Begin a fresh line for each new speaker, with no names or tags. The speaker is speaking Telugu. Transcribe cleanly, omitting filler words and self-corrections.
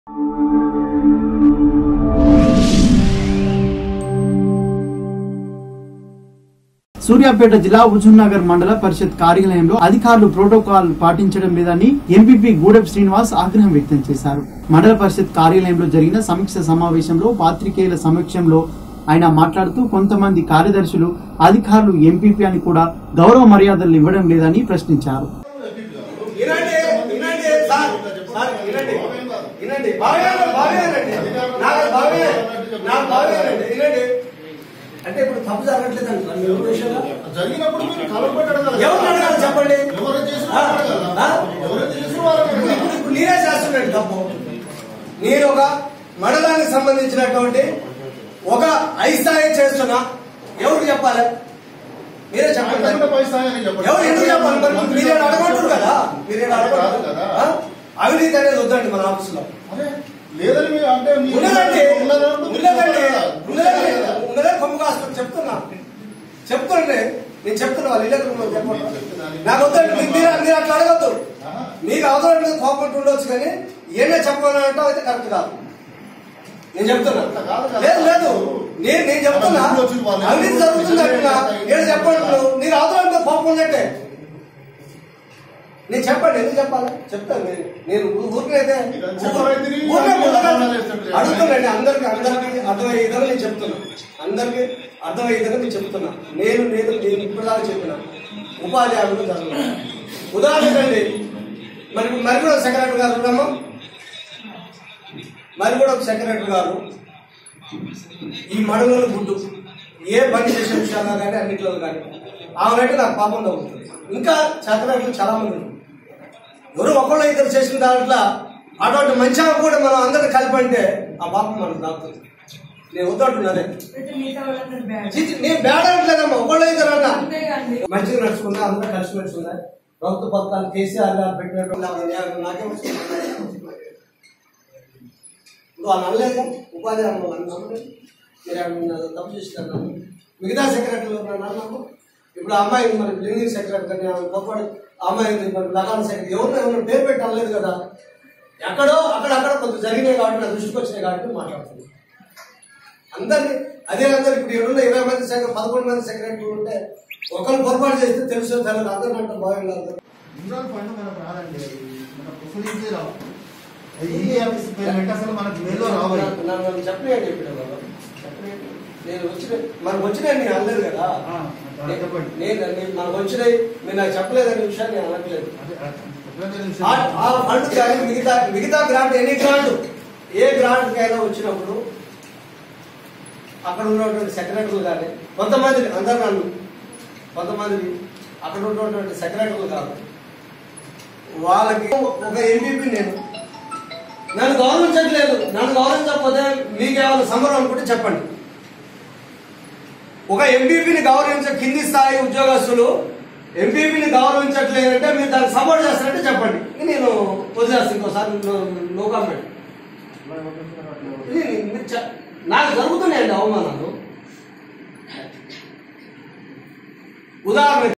సూర్యాపేట జిల్లా హుజూర్నగర్ మండల పరిషత్ కార్యాలయంలో అధికారులు ప్రోటోకాల్ పాటించడం లేదని ఎంపీపీ గూడెం శ్రీనివాస్ ఆగ్రహం వ్యక్తం చేశారు. మండల పరిషత్ కార్యాలయంలో జరిగిన సమీక్ష సమావేశంలో పాత్రికేయుల సమక్షంలో ఆయన మాట్లాడుతూ కొంతమంది కార్యదర్శులు అధికారులు ఎంపీపీ అని కూడా గౌరవ మర్యాదలు ఇవ్వడం లేదని ప్రశ్నించారు.
అంటే ఇప్పుడు తప్పు జరగట్లేదండి
జరిగినప్పుడు
చెప్పండి. ఇప్పుడు నేనే చేస్తున్నాడు తప్పు. నేను ఒక మండలానికి సంబంధించినటువంటి ఒక ఐస్థాయి చేస్తున్నా. ఎవరు చెప్పాలి? మీరే చెప్పండి. ఎవరు ఎందుకు చెప్పాలి? మరి మీరే అడగంటారు కదా. మీరే అడగంటారు కదా. అవినీతి అనేది వద్దండి మన ఆఫీసులో.
లేదని అంటే
ఉన్నదే కొమ్ము కాస్తుంది. చెప్తుండే నేను చెప్తున్నా వాళ్ళు ఇళ్ళ చెప్పండి. నాకు వద్దండి. మీరు అట్లా అడగద్దు. మీకు అవసరం మీద కోపం ఉండొచ్చు కానీ ఏమే చెప్పాలంటే అయితే కరెక్ట్ కాదు. నేను చెప్తున్నా. లేదు నేను చెప్తున్నా అవినీతి జరుగుతుంది అంటున్నా. ఏడు చెప్పండి. నీకు అవసరం మీద కోపం ఉన్నట్టే నేను చెప్పండి. ఎందుకు చెప్పాలి? చెప్తాను. నేను ఊరికైతే అడుగుతున్నాండి. అందరికి అర్థమయ్యే విధంగా నేను చెప్తున్నా. అందరికి అర్థమయ్యే విధంగా నేను చెప్తున్నా. నేను ఇప్పటిదాకా చెప్పిన ఉపాధి హామీలు జరగలేదు. ఉదాహరణండి మరి కూడా సెక్రటరీ గారు ఉన్నామా? మరి కూడా ఒక సెక్రటరీ గారు ఈ మండలంలో గుడ్డు ఏ పని చేసే విషయాల్లో కానీ అన్నింటిలో కానీ ఆమెనంటే నాకు పాపం తగ్గుతుంది. ఇంకా సెక్రటరీలు చాలా మంది ఎవరు ఒకళ్ళు ఇద్దరు చేసిన దాంట్లో అటువంటి మంచిగా కూడా మనం అందరిని కలిపంటే ఆ పాపం మనకు దాగుతుంది. నేను వద్దంటున్నానే. నేను బ్యాడ్ అనట్లేదమ్మా. ఒకళ్ళు ఇద్దరు అన్నా మంచిగా నడుచుకుందా, అందరూ కలిసి నడుచుకుందా. ప్రభుత్వ పథకాలు కేసీఆర్ గారు పెట్టినట్టు నాకే వస్తుంది. ఇప్పుడు వాళ్ళు అనలేదు. ఉపాధి మీరు తప్పు చేస్తున్నారు. మిగతా సెక్రటరీలు అన్నాము. ఇప్పుడు అమ్మాయి మరి లింగింగ్ సెక్రటరీ గొప్పటి అమ్మాయి లగాన సెక్రటరీ ఎవరినో పేరు పెట్టి అనలేదు కదా. ఎక్కడో అక్కడక్కడ కొంత జరిగినాయి కాబట్టి నా దృష్టికి వచ్చినాయి కాబట్టి మాట్లాడుతుంది. అందరినీ అందరూ ఇప్పుడు ఎవరున్న 20 మంది 11 మంది సెక్రటరీలు ఉంటే ఒకరు పొరపాటు చేస్తే తెలుసు తెలియదు. అందరూ అంటే బాగుండదు. చెప్పలేదు చెప్పిన నేను వచ్చిన మనకు వచ్చినాయి నేను అనలేదు కదా. మనకు వచ్చినాయి మీరు నాకు చెప్పలేదనే విషయాన్ని నేను అనట్లేదు. ఆ ఫండ్ కానీ మిగతా గ్రాంట్ ఎనీ గ్రాంట్ ఏ గ్రాంట్ కైనా వచ్చినప్పుడు అక్కడ ఉన్నటువంటి సెక్రటరీలు కానీ కొంతమంది అందరు నన్ను కొంతమంది అక్కడ ఉన్నటువంటి సెక్రటరీలు కాదు వాళ్ళకి ఒక ఎంపీపీ నేను నన్ను గౌరవించట్లేదు. నన్ను గౌరవించకపోతే మీకేమైనా సమరం అనుకుంటే చెప్పండి. ఒక ఎంపీపీని గౌరవించే కింది స్థాయి ఉద్యోగస్తులు ఎంపీపీని గౌరవించట్లేదంటే మీరు దాన్ని సపోర్ట్ చేస్తారంటే చెప్పండి. నేను వదిలేస్తాను. ఇంకోసారి నో కామెంట్. నాకు జరుగుతున్నాయండి అవమానాలు. ఉదాహరణ